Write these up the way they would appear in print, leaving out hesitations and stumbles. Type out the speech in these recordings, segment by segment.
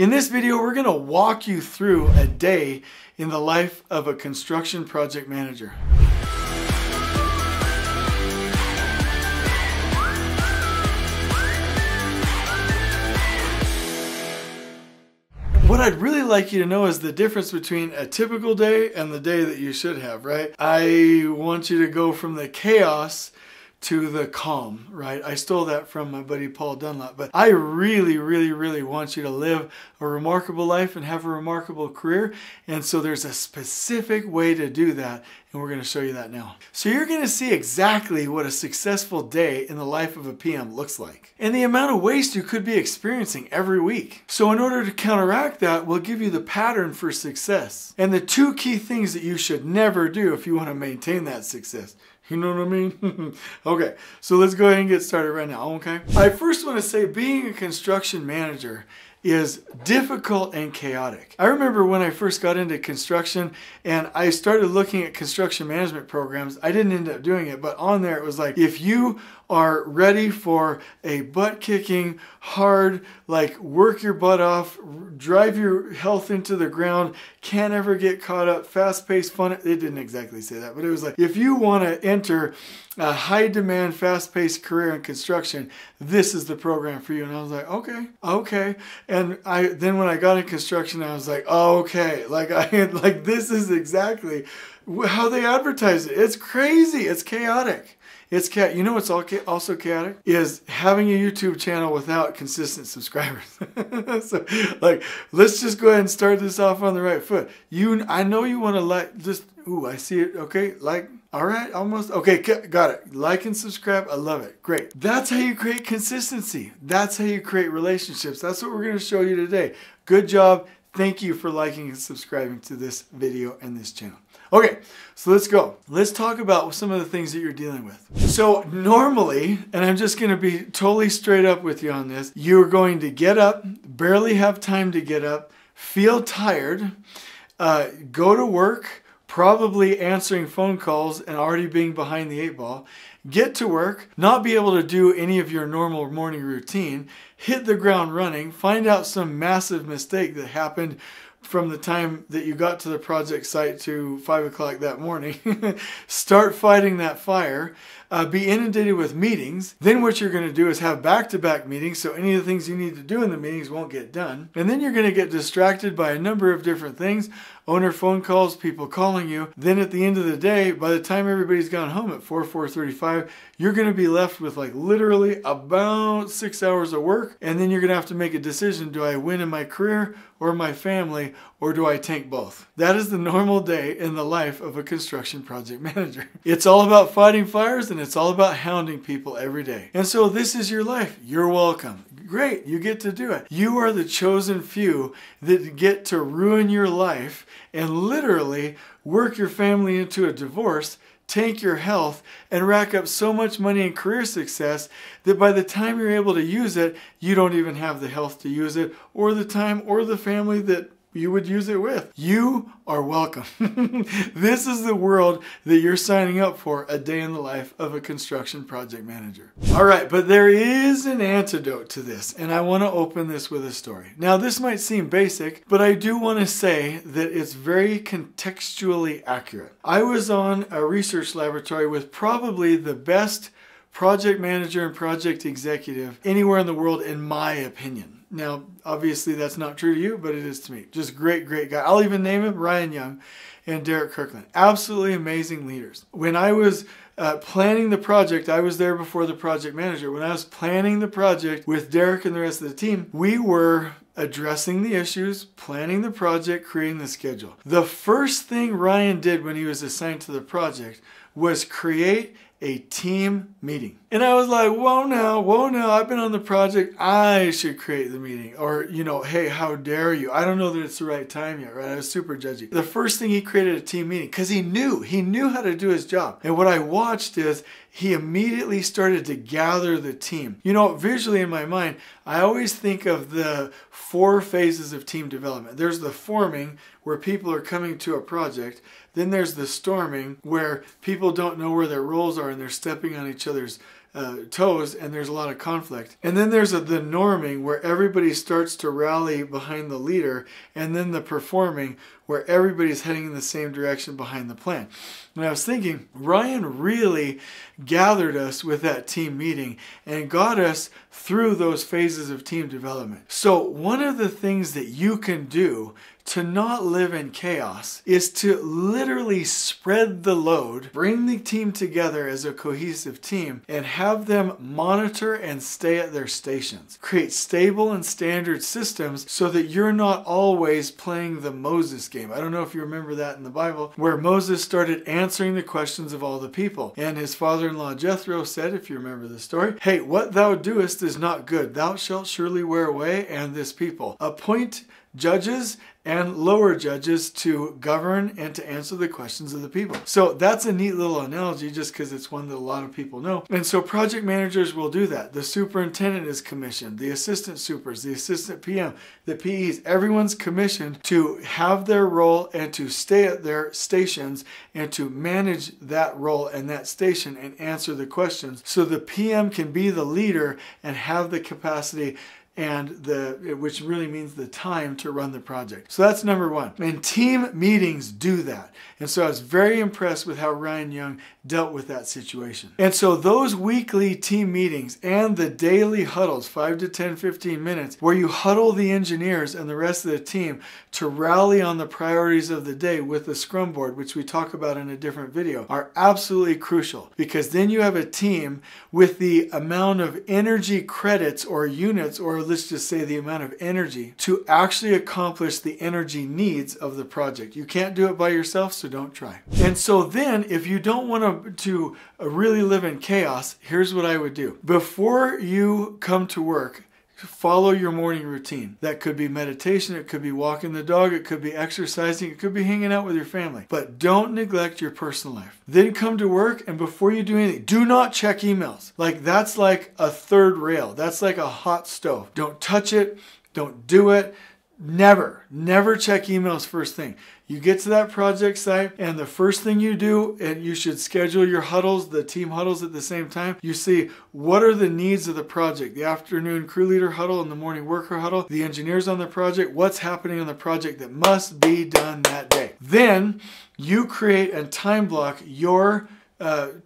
In this video, we're going to walk you through a day in the life of a construction project manager. What I'd really like you to know is the difference between a typical day and the day that you should have, right? I want you to go from the chaos to the calm, right? I stole that from my buddy Paul Dunlop, but I really want you to live a remarkable life and have a remarkable career. And so there's a specific way to do that, and we're going to show you that now. So you're going to see exactly what a successful day in the life of a PM looks like, and the amount of waste you could be experiencing every week. So in order to counteract that, we'll give you the pattern for success and the two key things that you should never do if you want to maintain that success. You know what I mean? Okay, so let's go ahead and get started right now, okay? I first want to say being a construction manager is difficult and chaotic. I remember when I first got into construction and I started looking at construction management programs. I didn't end up doing it, but on there it was like, if you are ready for a butt-kicking, hard, like work your butt off, drive your health into the ground, can't ever get caught up, fast-paced, fun. It didn't exactly say that, but it was like, if you want to enter a high-demand, fast-paced career in construction, this is the program for you. And I was like, okay. And then when I got in construction, I was like, okay, like this is exactly how they advertise it. It's crazy. It's chaotic. You know what's also chaotic? Is having a YouTube channel without consistent subscribers. So, like, let's just go ahead and start this off on the right foot. I know you want to I see it. Okay, all right, almost. Okay, got it. Like and subscribe. I love it. Great. That's how you create consistency. That's how you create relationships. That's what we're going to show you today. Good job. Thank you for liking and subscribing to this video and this channel. Okay, so let's go. Let's talk about some of the things that you're dealing with. So normally, and I'm just going to be totally straight up with you on this, you're going to get up, barely have time to get up, feel tired, go to work, probably answering phone calls and already being behind the 8 ball, get to work, not be able to do any of your normal morning routine, hit the ground running, find out some massive mistake that happened from the time that you got to the project site to 5 o'clock that morning, start fighting that fire, be inundated with meetings. Then what you're going to do is have back-to-back meetings, so any of the things you need to do in the meetings won't get done. And then you're going to get distracted by a number of different things, owner phone calls, people calling you. Then at the end of the day, by the time everybody's gone home at 4:35, you're going to be left with like literally about 6 hours of work. And then you're going to have to make a decision. Do I win in my career or my family, or do I tank both? That is the normal day in the life of a construction project manager. It's all about fighting fires and it's all about hounding people every day. And so this is your life. You're welcome. Great, you get to do it. You are the chosen few that get to ruin your life and literally work your family into a divorce, tank your health, and rack up so much money and career success that by the time you're able to use it, you don't even have the health to use it, or the time, or the family that you would use it with. You are welcome. This is the world that you're signing up for, a day in the life of a construction project manager. All right, but there is an antidote to this, and I want to open this with a story. Now, this might seem basic, but I do want to say that it's very contextually accurate. I was on a research laboratory with probably the best project manager and project executive anywhere in the world, in my opinion. Now, obviously that's not true to you, but it is to me. Just great guy. I'll even name him Ryan Young and Derek Kirkland. Absolutely amazing leaders. When I was planning the project, I was there before the project manager. When I was planning the project with Derek and the rest of the team, we were addressing the issues, planning the project, creating the schedule. The first thing Ryan did when he was assigned to the project was create a team meeting. And I was like, whoa now, I've been on the project, I should create the meeting. Or, hey, how dare you? I don't know that it's the right time yet, right? I was super judgy. The first thing, he created a team meeting because he knew how to do his job. And what I watched is he immediately started to gather the team. Visually in my mind, I always think of the 4 phases of team development. There's the forming, where people are coming to a project. Then there's the storming, where people don't know where their roles are and they're stepping on each other's toes and there's a lot of conflict. And then there's the norming where everybody starts to rally behind the leader, and then the performing where everybody's heading in the same direction behind the plan. And I was thinking, Ryan really gathered us with that team meeting and got us through those phases of team development. So one of the things that you can do to not live in chaos is to literally spread the load, bring the team together as a cohesive team, and have them monitor and stay at their stations. Create stable and standard systems so that you're not always playing the Moses game. I don't know if you remember that in the Bible, where Moses started answering the questions of all the people. And his father-in-law Jethro said, if you remember the story, "Hey, what thou doest is not good. Thou shalt surely wear away and this people. Appoint judges and lower judges to govern and to answer the questions of the people." So that's a neat little analogy just because it's one that a lot of people know. And so project managers will do that. The superintendent is commissioned, the assistant supers, the assistant PM, the PEs, everyone's commissioned to have their role and to stay at their stations and to manage that role and that station and answer the questions. So the PM can be the leader and have the capacity and which really means the time to run the project. So that's number one. And team meetings do that. And so I was very impressed with how Ryan Young dealt with that situation. And so those weekly team meetings and the daily huddles, 5 to 10, 15 minutes, where you huddle the engineers and the rest of the team to rally on the priorities of the day with the Scrum board, which we talk about in a different video, are absolutely crucial, because then you have a team with the amount of energy credits or units, or let's just say the amount of energy to actually accomplish the energy needs of the project. You can't do it by yourself, so don't try. And so then if you don't want to really live in chaos, here's what I would do. Before you come to work, follow your morning routine. That could be meditation, it could be walking the dog, it could be exercising, it could be hanging out with your family. But don't neglect your personal life. Then come to work, and before you do anything, do not check emails. Like, that's like a third rail. That's like a hot stove. Don't touch it. Don't do it. Never check emails first thing. You get to that project site, and the first thing you do, and you should schedule your huddles, the team huddles at the same time, you see what are the needs of the project, the afternoon crew leader huddle and the morning worker huddle, the engineers on the project, what's happening on the project that must be done that day. Then you create and time block your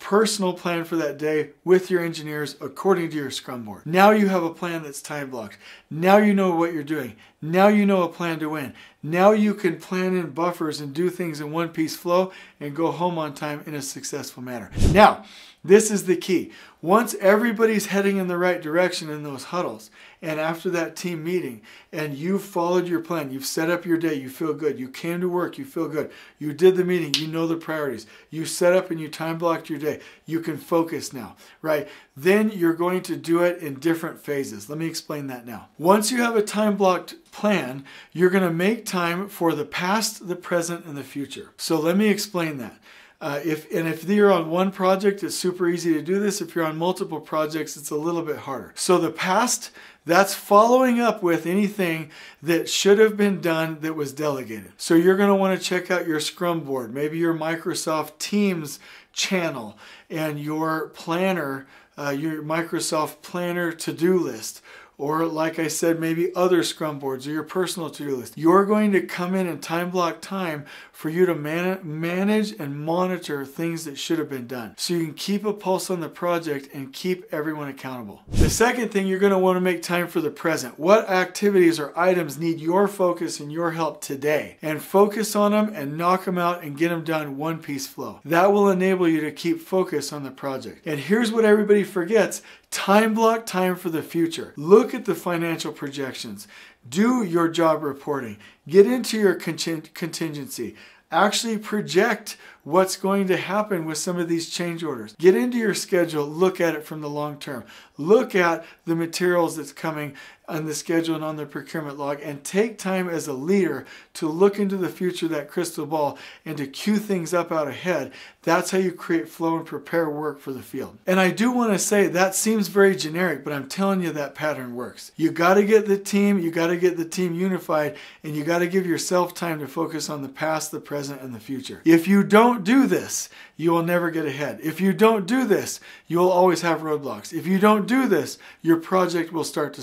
personal plan for that day with your engineers according to your Scrum board. Now you have a plan that's time blocked. Now you know what you're doing. Now you know a plan to win. Now you can plan in buffers and do things in one piece flow and go home on time in a successful manner. Now, this is the key. Once everybody's heading in the right direction in those huddles, and after that team meeting, and you've followed your plan, you've set up your day, you feel good, you came to work, you feel good, you did the meeting, you know the priorities, you set up and you time blocked your day, you can focus now, right? Then you're going to do it in different phases. Let me explain that now. Once you have a time blocked plan, you're going to make time for the past, the present, and the future. So let me explain that. If you're on one project, it's super easy to do this. If you're on multiple projects, it's a little bit harder. So the past, that's following up with anything that should have been done that was delegated. So you're going to want to check out your Scrum board, maybe your Microsoft Teams channel, and your planner, your Microsoft Planner to-do list. Or like I said, maybe other Scrum boards or your personal to-do list. You're going to come in and time block time for you to manage and monitor things that should have been done. So you can keep a pulse on the project and keep everyone accountable. The second thing, you're going to want to make time for the present. What activities or items need your focus and your help today? And focus on them and knock them out and get them done one piece flow. That will enable you to keep focus on the project. And here's what everybody forgets. Time block time for the future. Look at the financial projections. Do your job reporting. Get into your contingency. Actually project what's going to happen with some of these change orders. Get into your schedule. Look at it from the long term. Look at the materials that's coming on the schedule and on the procurement log, and take time as a leader to look into the future, that crystal ball, and to cue things up out ahead. That's how you create flow and prepare work for the field. And I do want to say that seems very generic, but I'm telling you that pattern works. You got to get the team unified, and you got to give yourself time to focus on the past, the present, and the future. If you don't do this, you will never get ahead. If you don't do this, you will always have roadblocks. If you don't do this, your project will start to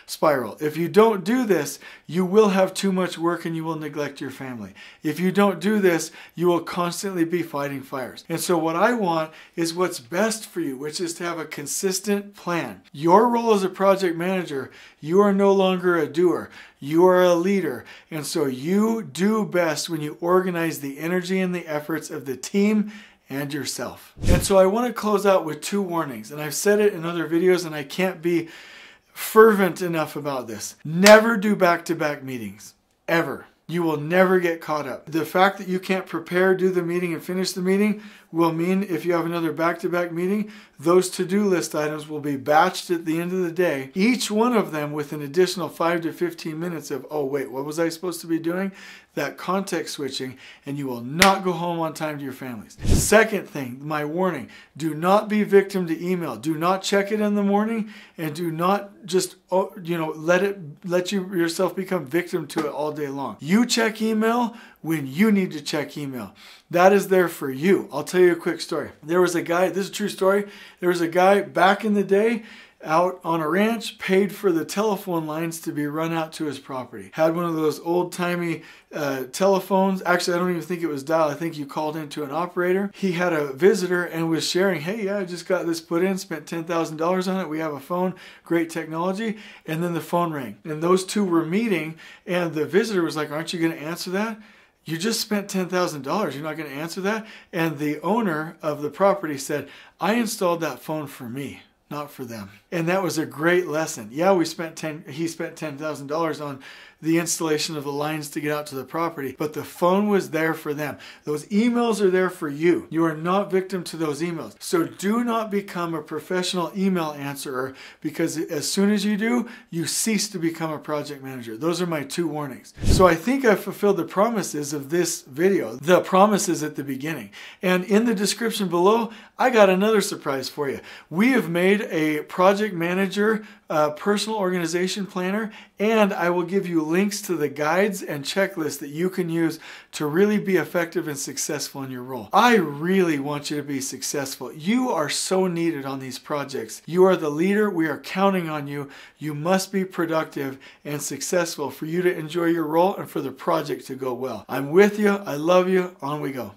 spiral. If you don't do this, you will have too much work and you will neglect your family. If you don't do this, you will constantly be fighting fires. And so what I want is what's best for you, which is to have a consistent plan. Your role as a project manager, you are no longer a doer. You are a leader. And so you do best when you organize the energy and the efforts of the team and yourself. And so I want to close out with 2 warnings. And I've said it in other videos, and I can't be fervent enough about this. Never do back-to-back meetings. Ever. You will never get caught up. The fact that you can't prepare, do the meeting, and finish the meeting will mean if you have another back-to-back meeting, those to-do list items will be batched at the end of the day, each one of them with an additional 5 to 15 minutes of, oh wait, what was I supposed to be doing? That context switching, and you will not go home on time to your families. Second thing, my warning, do not be victim to email. Do not check it in the morning, and do not just let yourself become victim to it all day long. You check email when you need to check email. That is there for you. I'll tell you a quick story. There was a guy, this is a true story, there was a guy back in the day out on a ranch, paid for the telephone lines to be run out to his property. Had one of those old-timey telephones. Actually, I don't even think it was dial. I think you called into an operator. He had a visitor and was sharing, hey, yeah, I just got this put in, spent $10,000 on it. We have a phone, great technology. And then the phone rang. And those two were meeting, and the visitor was like, aren't you going to answer that? You just spent $10,000. You're not going to answer that? And the owner of the property said, I installed that phone for me, not for them. And that was a great lesson. Yeah, he spent $10,000 on the installation of the lines to get out to the property, but the phone was there for them. Those emails are there for you. You are not victim to those emails. So do not become a professional email answerer, because as soon as you do, you cease to become a project manager. Those are my 2 warnings. So I think I've fulfilled the promises of this video, the promises at the beginning. And in the description below, I got another surprise for you. We have made a project manager personal organization planner, and I will give you links to the guides and checklists that you can use to really be effective and successful in your role. I really want you to be successful. You are so needed on these projects. You are the leader. We are counting on you. You must be productive and successful for you to enjoy your role and for the project to go well. I'm with you. I love you. On we go.